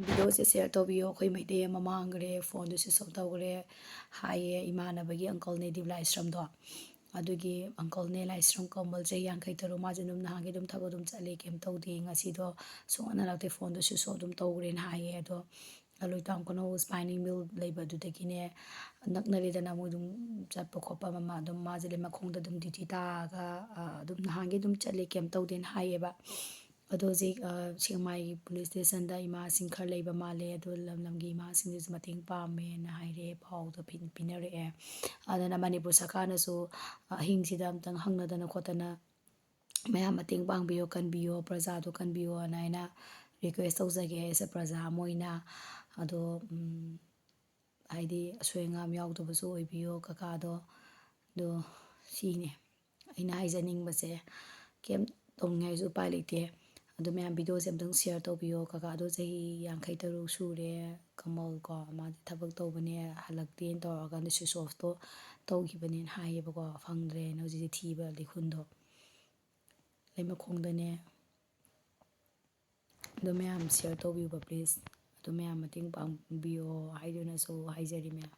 ꯚꯤꯗꯤꯑꯣꯁꯦ ꯁꯤꯌꯔ ꯇꯧꯕꯤꯌꯣ ꯑꯩꯈꯣꯏ ꯃꯩꯇꯩ ꯑꯃ ꯃꯥꯡꯈ꯭ꯔꯦ ꯐꯣꯟꯗꯨ ꯁ꯭ꯋꯤꯆ ꯑꯣꯐ ꯇꯧꯈ꯭ꯔꯦ ꯍꯥꯏꯌꯦ ꯏꯃꯥꯟꯅꯕꯒꯤ ꯑꯪꯀꯜꯅꯦ ꯗꯤꯕꯂꯥꯏꯁ꯭ꯔꯝꯗꯣ ꯑꯗꯨꯒꯤ ꯑꯪꯀꯜꯅꯦ ꯂꯥꯏꯁ꯭ꯔꯝ ꯀꯃꯜ ꯆꯍꯤ 53 ꯃꯥꯁꯦ ꯑꯗꯨꯝ ꯅꯍꯥꯟꯒꯤ ꯑꯗꯨꯝ ꯊꯕꯛ ꯑꯗꯨꯝ ꯆꯠꯂꯦ ꯀꯩꯝ ꯇꯧꯗꯦ ꯉꯁꯤꯗꯣ ꯁꯨꯡꯍꯟ ꯍꯜꯂꯛꯇꯦ ꯐꯣꯟꯗꯣ ꯁ꯭ꯋꯤꯆ ꯑꯣꯐ ꯑꯗꯨꯝ ꯇꯧꯈ꯭ꯔꯦꯅ ꯍꯥꯏꯌꯦ ꯑꯗꯣ ꯂꯣꯏꯇꯥꯝ ꯀꯩꯅꯣ ꯁ꯭ꯄꯥꯏꯅꯤꯡ ꯃꯤꯜ ꯂꯩꯕꯗꯨꯗꯒꯤꯅꯦ ꯅꯛꯅꯔꯦꯗꯅ ꯃꯣꯏ ꯑꯗꯨꯝ ꯆꯠꯄ ꯈꯣꯠꯄ ꯑꯃ ꯑꯗꯨꯝ ꯃꯥꯁꯦ ꯂꯩꯃꯈꯣꯡꯗ ꯑꯗꯨꯝ ꯗ꯭ꯌꯨꯇꯤ ꯇꯥꯔꯒ ꯑꯗꯨꯝ ꯅꯍꯥꯟꯒꯤ ꯑꯗꯨꯝ ꯆꯠꯂꯦ ꯀꯩꯝ ꯇꯧꯗꯦꯅ ꯍꯥꯏꯌꯦꯕ ꯑꯗꯣ ꯍꯧꯖꯤꯛ ꯁꯦꯛꯃꯥꯏꯒꯤ ꯄꯨꯂꯤꯁ ꯁ꯭ꯇꯦꯁꯟꯗ ꯏꯃꯥꯁꯤꯡ ꯈꯔ ꯂꯩꯕ ꯃꯥꯜꯂꯦ ꯑꯗꯣ ꯂꯝ ꯂꯝꯒꯤ ꯏꯃꯥꯁꯤꯡꯗꯨꯁꯨ ꯃꯇꯦꯡ ꯄꯥꯝꯃꯦꯅ ꯍꯥꯏꯔꯛꯑꯦ ꯄꯥꯎꯗꯣ ꯄꯤꯅꯔꯛꯑꯦ ꯑꯗꯨꯅ ꯃꯅꯤꯄꯨꯔ ꯁꯔꯀꯥꯔꯅꯁꯨ ꯑꯍꯤꯡꯁꯤꯗ ꯑꯝꯇꯪ ꯍꯪꯅꯗꯅ ꯈꯣꯠꯇꯅ ꯃꯌꯥꯝ ꯃꯇꯦꯡ ꯄꯥꯡꯕꯤꯌꯣ ꯀꯟꯕꯤꯌꯣ ꯄ꯭ꯔꯖꯥꯗꯣ ꯀꯟꯕꯤꯌꯣꯅ ꯑꯩꯅ ꯔꯤꯀ꯭ꯋꯦꯁ ꯇꯧꯖꯒꯦ ꯑꯦꯁ ꯑꯦ ꯄ꯭ꯔꯖꯥ ꯑꯃ ꯑꯣꯏꯅ ꯑꯗꯣ ꯍꯥꯏꯗꯤ ꯑꯁꯣꯏ ꯑꯉꯥꯝ ꯌꯥꯎꯗꯕꯁꯨ ꯑꯣꯏꯕꯤꯌꯣ ꯀꯀꯥꯗꯣ ꯑꯗꯣ ꯁꯤꯅꯦ ꯑꯩꯅ ꯍꯥꯏꯖꯅꯤꯡꯕꯁꯦ ꯀꯩꯝ ꯇꯧꯅꯤꯡꯉꯥꯏꯁꯨ ꯎꯄꯥꯏ ꯂꯩꯇꯦ ꯑꯗꯣ ꯃꯌꯥꯝ ꯚꯤꯗꯤꯑꯣꯁꯦ ꯑꯝꯇꯪ ꯁꯤꯌꯔ ꯇꯧꯕꯤꯌꯣ ꯀꯀꯥꯗꯣ ꯆꯍꯤ 53 ꯁꯨꯔꯦ ꯀꯃꯜ ꯀꯣ ꯃꯥꯗꯤ ꯊꯕꯛ ꯇꯧꯕꯅꯦ ꯍꯜꯂꯛꯇꯦꯅ ꯇꯧꯔꯀꯥꯟꯗ ꯁ꯭ꯋꯤꯆ ꯑꯣꯐꯇꯣ ꯇꯧꯈꯤꯕꯅꯦꯅ ꯍꯥꯏꯌꯦꯕꯀꯣ ꯐꯪꯗ꯭ꯔꯦꯅ ꯍꯧꯖꯤꯛꯇꯤ ꯊꯤꯕ ꯂꯤꯈꯨꯟꯗꯣ ꯂꯩꯃꯈꯣꯡꯗꯅꯦ ꯑꯗꯣ ꯃꯌꯥꯝ ꯁꯤꯌꯔ ꯇꯧꯕꯤꯌꯨꯕ ꯄ꯭ꯂꯤꯖ ꯑꯗꯣ ꯃꯌꯥꯝ ꯃꯇꯦꯡ ꯄꯥꯡꯕꯤꯌꯣ ꯍꯥꯏꯗꯨꯅꯁꯨ ꯍꯥꯏꯖꯔꯤ ꯃꯌꯥꯝ